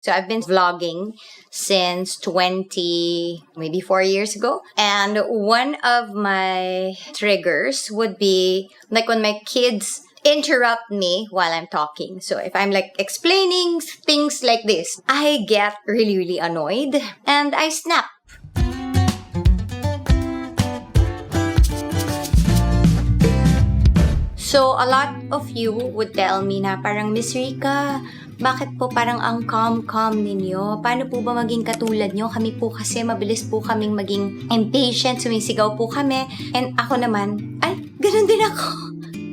So I've been vlogging since maybe 4 years ago. And one of my triggers would be like when my kids interrupt me while I'm talking. So if I'm like explaining things like this, I get really, really annoyed and I snap. So a lot of you would tell me na parang, Miss Rica, bakit po parang ang calm ninyo? Paano po ba maging katulad nyo? Kami po kasi mabilis po kaming maging impatient, sumisigaw po kami. And ako naman, ay, ganun din ako.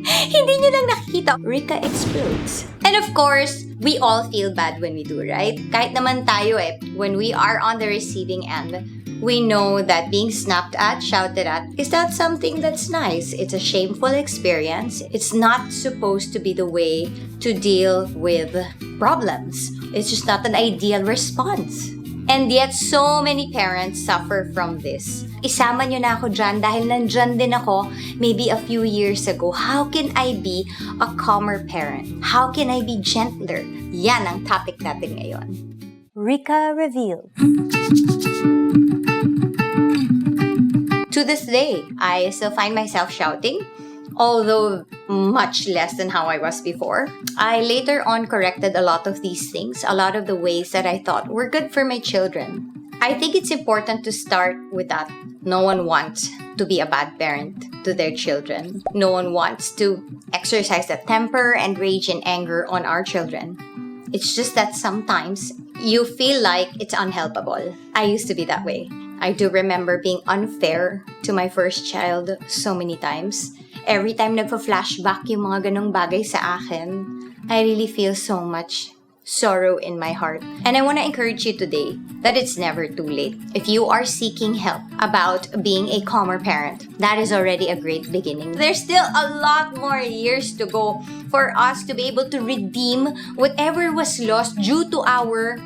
Hindi nyo lang nakikita, Rica explodes. And of course, we all feel bad when we do, right? Kahit naman tayo when we are on the receiving end, we know that being snapped at, shouted at, is not something that's nice. It's a shameful experience. It's not supposed to be the way to deal with problems. It's just not an ideal response. And yet, so many parents suffer from this. Isama nyo na ako dyan dahil nandyan din ako maybe a few years ago. How can I be a calmer parent? How can I be gentler? Yan ang topic natin ngayon. Rica Revealed. To this day, I still find myself shouting, although much less than how I was before. I later on corrected a lot of these things, a lot of the ways that I thought were good for my children. I think it's important to start with that. No one wants to be a bad parent to their children. No one wants to exercise that temper and rage and anger on our children. It's just that sometimes you feel like it's unhelpable. I used to be that way. I do remember being unfair to my first child so many times. Every time nagpa-flashback yung mga ganong bagay sa akin, I really feel so much sorrow in my heart. And I want to encourage you today that it's never too late. If you are seeking help about being a calmer parent, that is already a great beginning. There's still a lot more years to go for us to be able to redeem whatever was lost due to our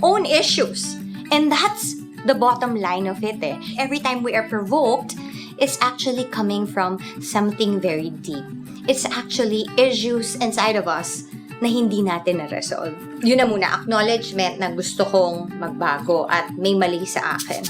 own issues. And that's the bottom line of it. Every time we are provoked, it's actually coming from something very deep. It's actually issues inside of us na hindi natin na-resolve. Yun na muna, acknowledgement na gusto kong magbago at may mali sa akin.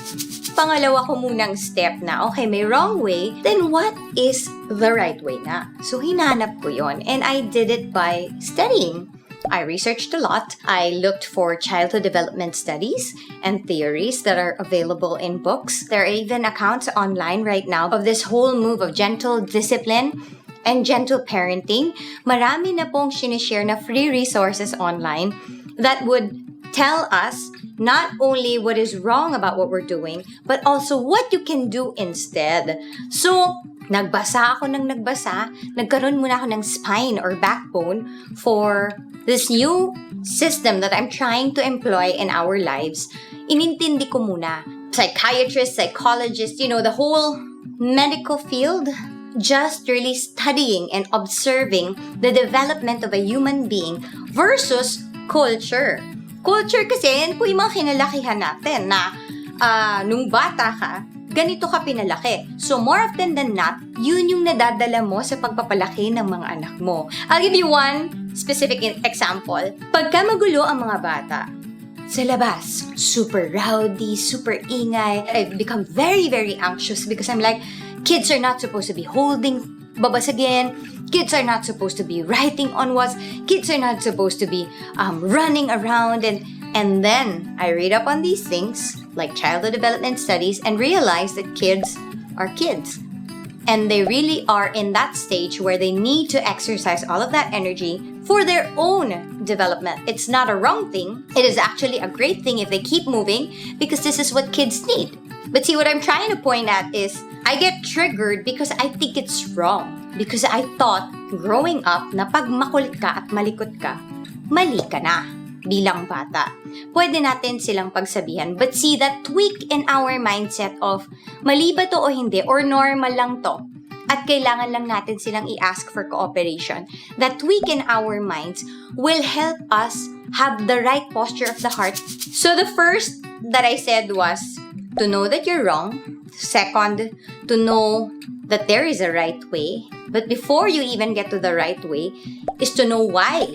Pangalawa ko munang step na, okay, may wrong way, then what is the right way na? So, hinanap ko yon, and I did it by studying. I researched a lot. I looked for childhood development studies and theories that are available in books. There are even accounts online right now of this whole move of gentle discipline and gentle parenting. Marami na pong sinishare na free resources online that would tell us not only what is wrong about what we're doing, but also what you can do instead. So, nagbasa ako ng nagbasa, nagkaroon muna ako ng spine or backbone for this new system that I'm trying to employ in our lives. Inintindi ko muna. Psychiatrists, psychologists, the whole medical field, just really studying and observing the development of a human being versus culture. Culture kasi, yan po yung mga kinalakihan natin na nung bata ka, ganito ka pinalaki. So, more often than not, yun yung nadadala mo sa pagpapalaki ng mga anak mo. I'll give you one specific example. Pagka magulo ang mga bata, sa labas, super rowdy, super ingay. I've become very, very anxious because I'm like, kids are not supposed to be holding babasagin. Kids are not supposed to be writing on walls. Kids are not supposed to be running around. And then I read up on these things, like childhood development studies, and realize that kids are kids. And they really are in that stage where they need to exercise all of that energy for their own development. It's not a wrong thing. It is actually a great thing if they keep moving because this is what kids need. But see, what I'm trying to point at is I get triggered because I think it's wrong. Because I thought growing up na pag makulit ka at malikot ka, mali ka na bilang bata. Pwede natin silang pagsabihan. But see, that tweak in our mindset of mali ba to o hindi or normal lang to at kailangan lang natin silang i-ask for cooperation. That tweak in our minds will help us have the right posture of the heart. So the first that I said was to know that you're wrong. Second, to know that there is a right way. But before you even get to the right way, is to know why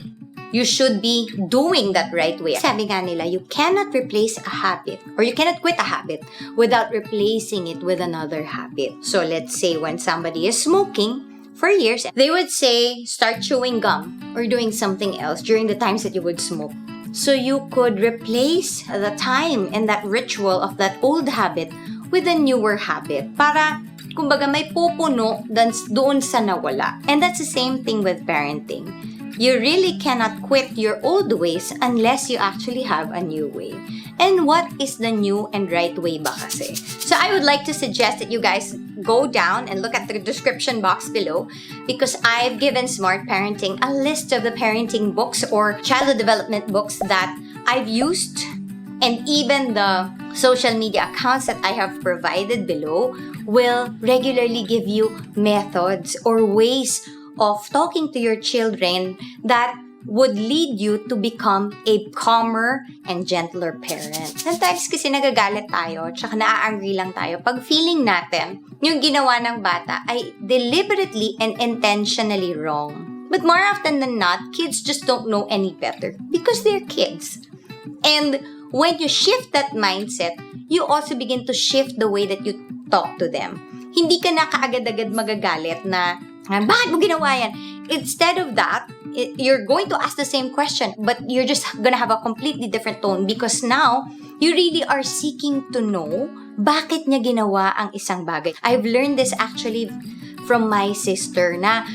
you should be doing that right way. Sabi nga nila, you cannot replace a habit or you cannot quit a habit without replacing it with another habit. So let's say when somebody is smoking for years, they would say, start chewing gum or doing something else during the times that you would smoke. So you could replace the time and that ritual of that old habit with a newer habit para kumbaga may pupuno doon sa nawala. And that's the same thing with parenting. You really cannot quit your old ways unless you actually have a new way. And what is the new and right way ba kasi? So I would like to suggest that you guys go down and look at the description box below because I've given Smart Parenting a list of the parenting books or childhood development books that I've used, and even the social media accounts that I have provided below will regularly give you methods or ways of talking to your children that would lead you to become a calmer and gentler parent. Sometimes kasi nagagalit tayo, tsaka naa-angry lang tayo pag feeling natin yung ginawa ng bata ay deliberately and intentionally wrong. But more often than not, kids just don't know any better because they're kids. And when you shift that mindset, you also begin to shift the way that you talk to them. Hindi ka na kaagad-agad magagalit na, bakit mo ginawa yan? Instead of that, you're going to ask the same question, but you're just gonna have a completely different tone because now, you really are seeking to know bakit niya ginawa ang isang bagay. I've learned this actually from my sister na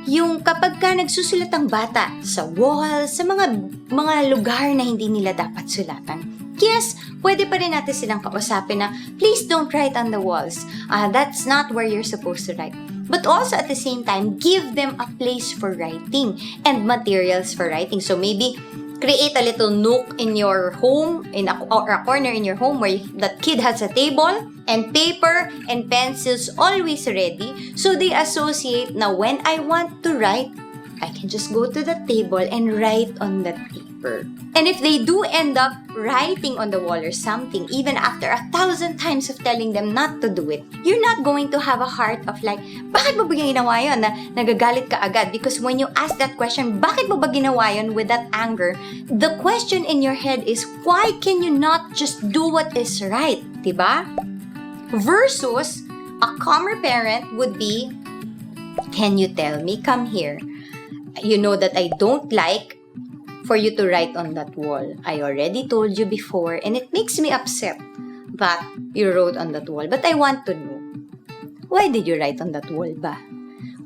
yung kapag ka nagsusulat ang bata sa wall, sa mga lugar na hindi nila dapat sulatan, yes, pwede pa rin natin silang kausapin na, please don't write on the walls. That's not where you're supposed to write. But also at the same time, give them a place for writing and materials for writing. So maybe create a little nook in your home, or a corner in your home where that kid has a table and paper and pencils always ready. So they associate na when I want to write, I can just go to the table and write on that paper. And if they do end up writing on the wall or something, even after 1,000 times of telling them not to do it, you're not going to have a heart of like, bakit mo ba ginawa yun? Na nagagalit ka agad. Because when you ask that question, bakit mo ba ginawa yun with that anger, the question in your head is, why can you not just do what is right? Diba? Versus, a calmer parent would be, can you tell me? Come here. You know that I don't like for you to write on that wall. I already told you before and it makes me upset that you wrote on that wall. But I want to know, why did you write on that wall ba?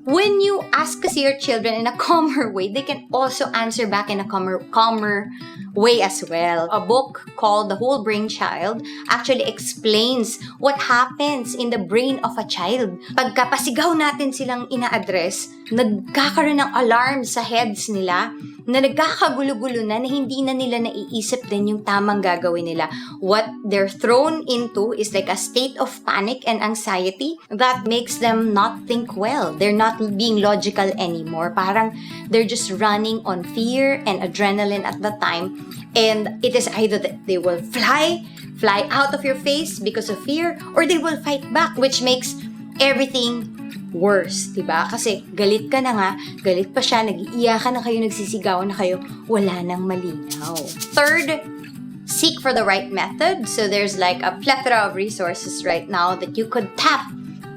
When you ask kasi your children in a calmer way, they can also answer back in a calmer way as well. A book called The Whole Brain Child actually explains what happens in the brain of a child. Pagka pasigaw natin silang ina-address, nagkakaroon ng alarm sa heads nila na nagkakagulo-gulo na hindi na nila naiisip din yung tamang gagawin nila. What they're thrown into is like a state of panic and anxiety that makes them not think well. They're not being logical anymore. Parang they're just running on fear and adrenaline at the time. And it is either that they will fly out of your face because of fear, or they will fight back, which makes everything worse, diba? Kasi galit ka na nga, galit pa siya, nag-iiyakan na kayo, nagsisigawan na kayo, wala nang malinaw. Third, seek for the right method. So there's like a plethora of resources right now that you could tap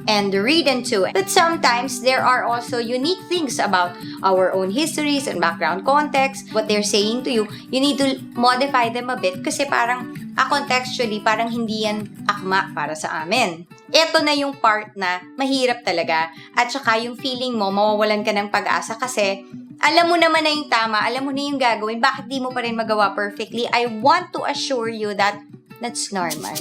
and read into it. But sometimes there are also unique things about our own histories and background context. What they're saying to you, you need to modify them a bit kasi parang contextually, parang hindi yan akma para sa amin. Ito na yung part na mahirap talaga at saka yung feeling mo, mawawalan ka ng pag-asa kasi alam mo naman na yung tama, alam mo na yung gagawin, bakit di mo pa rin magawa perfectly? I want to assure you that that's normal.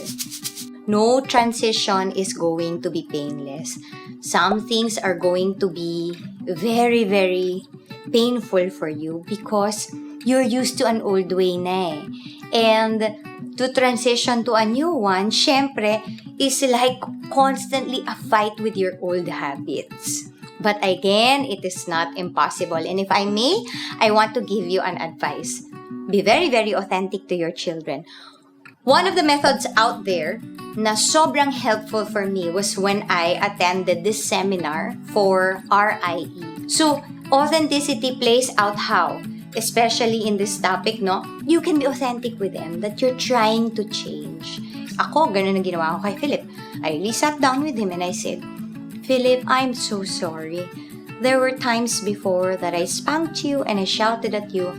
No transition is going to be painless. Some things are going to be very, very painful for you because you're used to an old way na eh. And to transition to a new one, syempre, is like constantly a fight with your old habits. But again, it is not impossible. And if I may, I want to give you an advice. Be very, very authentic to your children. One of the methods out there na sobrang helpful for me was when I attended this seminar for RIE. So, authenticity plays out how? especially in this topic, no? You can be authentic with them that you're trying to change. Ako, ganun ang ginawa ko kay Philip. I really sat down with him and I said, Philip, I'm so sorry. There were times before that I spanked you and I shouted at you,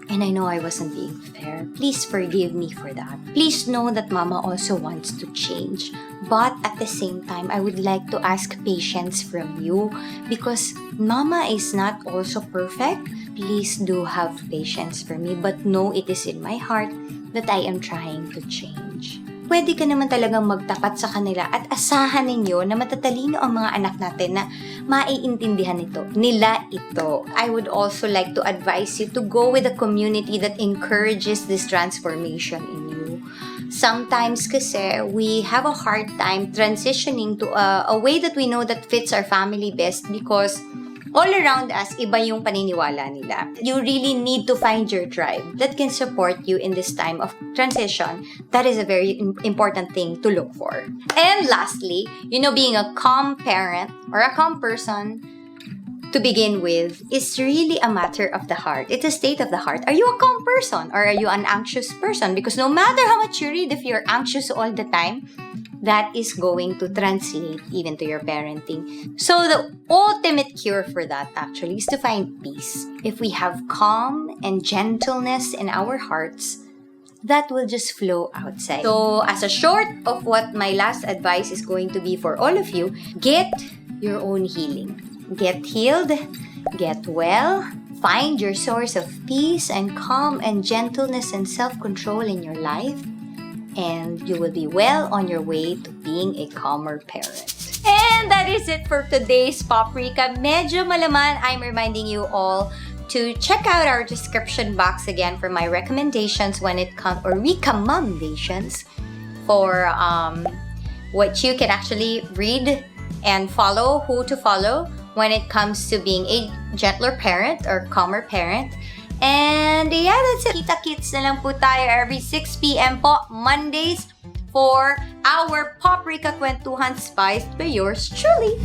and I know I wasn't being fair. Please forgive me for that. Please know that Mama also wants to change. But at the same time, I would like to ask patience from you because Mama is not also perfect. Please do have patience for me, but know it is in my heart that I am trying to change. Pwede ka naman talagang magtapat sa kanila at asahan ninyo na matatalino ang mga anak natin na maiintindihan nila ito. I would also like to advise you to go with a community that encourages this transformation in you. Sometimes kasi we have a hard time transitioning to a way that we know that fits our family best because all around us, iba yung paniniwala nila. You really need to find your tribe that can support you in this time of transition. That is a very important thing to look for. And lastly, being a calm parent or a calm person to begin with is really a matter of the heart. It's a state of the heart. Are you a calm person or are you an anxious person? Because no matter how much you read, if you're anxious all the time, that is going to translate even to your parenting. So the ultimate cure for that actually is to find peace. If we have calm and gentleness in our hearts, that will just flow outside. So as a short of what my last advice is going to be for all of you, get your own healing. Get healed, get well, find your source of peace and calm and gentleness and self-control in your life, and you will be well on your way to being a calmer parent. And that is it for today's Pop Rica. Medyo malaman, I'm reminding you all to check out our description box again for my recommendations when it comes, or recommendations for what you can actually read and follow, who to follow when it comes to being a gentler parent or calmer parent. And yeah, that's it. Kita-kits na lang po tayo every 6 p.m. po, Mondays, for our Pop Rica Kwentuhan spiced by yours truly.